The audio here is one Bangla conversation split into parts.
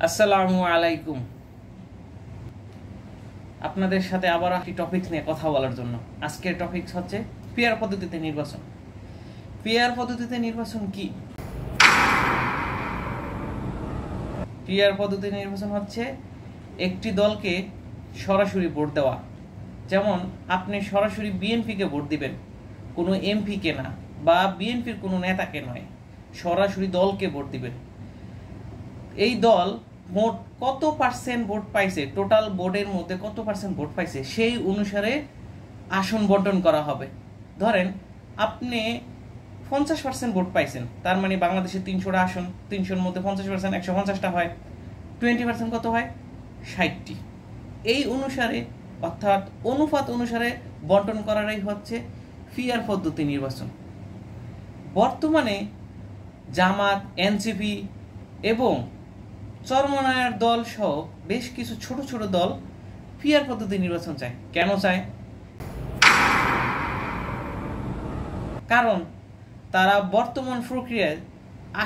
আসসালামু আলাইকুম। আপনাদের সাথে আবার একটি টপিক নিয়ে কথা বলার জন্য। আজকের টপিক হচ্ছে পিআর পদ্ধতিতে নির্বাচন। পিআর পদ্ধতিতে নির্বাচন কি? পিআর পদ্ধতিতে নির্বাচন হচ্ছে একটি দলকে সরাসরি ভোট দেওয়া। যেমন আপনি সরাসরি বিএনপিকে ভোট দিবেন, কোনো এমপিকে না, বা বিএনপির কোনো নেতাকে নয়, সরাসরি দলকে ভোট দিবেন। এই দল মোট কত পার্সেন্ট ভোট পাইছে, টোটাল ভোটের মধ্যে কত পার্সেন্ট ভোট পাইছে, সেই অনুসারে আসন বন্টন করা হবে। ধরেন আপনি 50% ভোট পাইছেন, তার মানে বাংলাদেশে 300টা আসন, 300-র মধ্যে 50% 150টা হয়, 20% কত হয়? 60টি। এই অনুসারে অর্থাৎ অনুপাত অনুসারে বন্টন করাটাই হচ্ছে পিআর পদ্ধতি নির্বাচন। বর্তমানে জামাত, এনসিপি এবং চরমনায়ের দল সহ বেশ কিছু ছোট ছোট দল পিআর পদ্ধতি নির্বাচন চায়। কেন চায়? কারণ তারা বর্তমান প্রক্রিয়ায়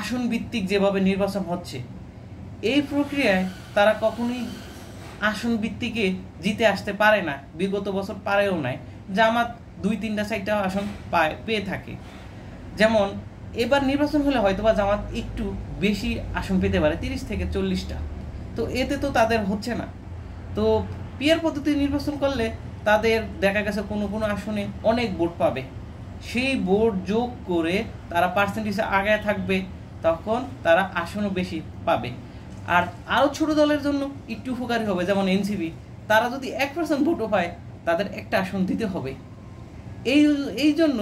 আসন ভিত্তিক যেভাবে নির্বাচন হচ্ছে, এই প্রক্রিয়ায় তারা কখনোই আসন ভিত্তিকে জিতে আসতে পারে না, বিগত বছর পারেও নাই। জামাত 2-3-4টা আসন পেয়ে থাকে। যেমন এবার নির্বাচন হলে হয়তোবা জামাত একটু বেশি আসন পেতে পারে, 30 থেকে 40টা। তো এতে তো তাদের হচ্ছে না। তো পিআর পদ্ধতি নির্বাচন করলে তাদের দেখা গেছে কোনো কোনো আসনে অনেক ভোট পাবে, সেই ভোট যোগ করে তারা পার্সেন্টেজে আগে থাকবে, তখন তারা আসনও বেশি পাবে। আর আরও ছোট দলের জন্য একটু উপকারী হবে, যেমন এনসিপি, তারা যদি 1% ভোটও পায় তাদের একটা আসন দিতে হবে। এই জন্য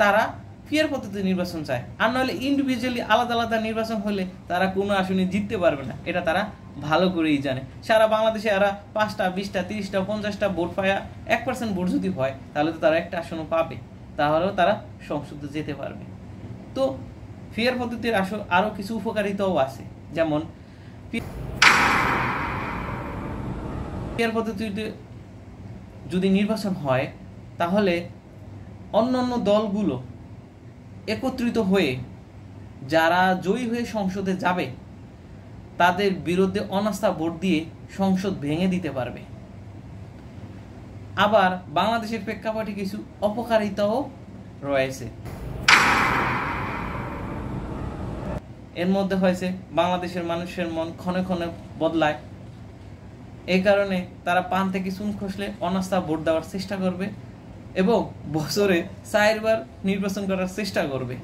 তারা পিআর পদ্ধতি নির্বাচন চায়। আর নাহলে ইন্ডিভিজুয়ালি আলাদা আলাদা নির্বাচন হলে তারা কোনো আসনে জিততে পারবে না, এটা তারা ভালো করেই জানে। সারা বাংলাদেশে এরা 5টা, 20টা, 30টা, 50টা ভোট পায়, 1% ভোট যদি হয় তাহলে তো তারা একটা আসনও পাবে, তাহলেও তারা সংসদে যেতে পারবে। তো পিআর পদ্ধতির আরও কিছু উপকারিতাও আছে। যেমন পিআর পদ্ধতিতে যদি নির্বাচন হয় তাহলে অন্যান্য দলগুলো একত্রিত হয়ে যারা জয়ী হয়ে সংসদে যাবে তাদের বিরুদ্ধে অনাস্থা ভোট দিয়ে সংসদ ভেঙে দিতে পারবে। আবার বাংলাদেশের প্রেক্ষাপটে কিছু অপকারিতাও রয়েছে। এর মধ্যে হয়েছে বাংলাদেশের মানুষের মন ক্ষণে ক্ষণে বদলায়। এই কারণে তারা পান থেকে চুন খসলে অনাস্থা ভোট দেওয়ার চেষ্টা করবে এবং বছরে 4 বার নির্বাচন করার চেষ্টা করবে।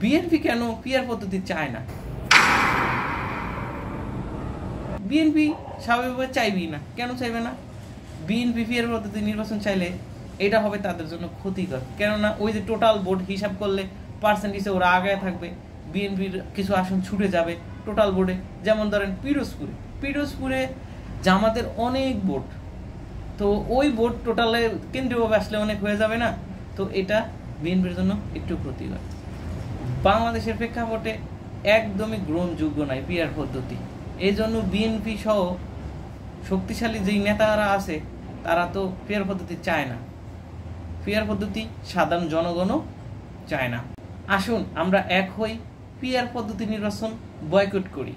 বিএনপি কেন পিআর পদ্ধতি চায় না? বিএনপি স্বাভাবিকভাবে চাইবেই না। কেন চাইবে না? বিএনপি পিআর পদ্ধতি নির্বাচন চাইলে এটা হবে তাদের জন্য ক্ষতিকর। কেননা ওই যে টোটাল ভোট হিসাব করলে পার্সেন্টেজে ওরা আগে থাকবে, বিএনপির কিছু আসন ছুটে যাবে টোটাল ভোটে। যেমন ধরেন পিরোজপুরে জামাতের অনেক ভোট, তো ওই ভোট টোটালে কেন্দ্রীয়ভাবে আসলে অনেক হয়ে যাবে না, তো এটা বিএনপির জন্য একটু ক্ষতিকর। বাংলাদেশের প্রেক্ষাপটে একদমই গ্রহণযোগ্য নয় পিআর পদ্ধতি। এই জন্য বিএনপি সহ শক্তিশালী যেই নেতারা আছে তারা তো পিআর পদ্ধতি চায় না। পিআর পদ্ধতি সাধারণ জনগণও চায় না। আসুন আমরা এক হই, পিআর পদ্ধতি নির্বাচন বয়কট করি।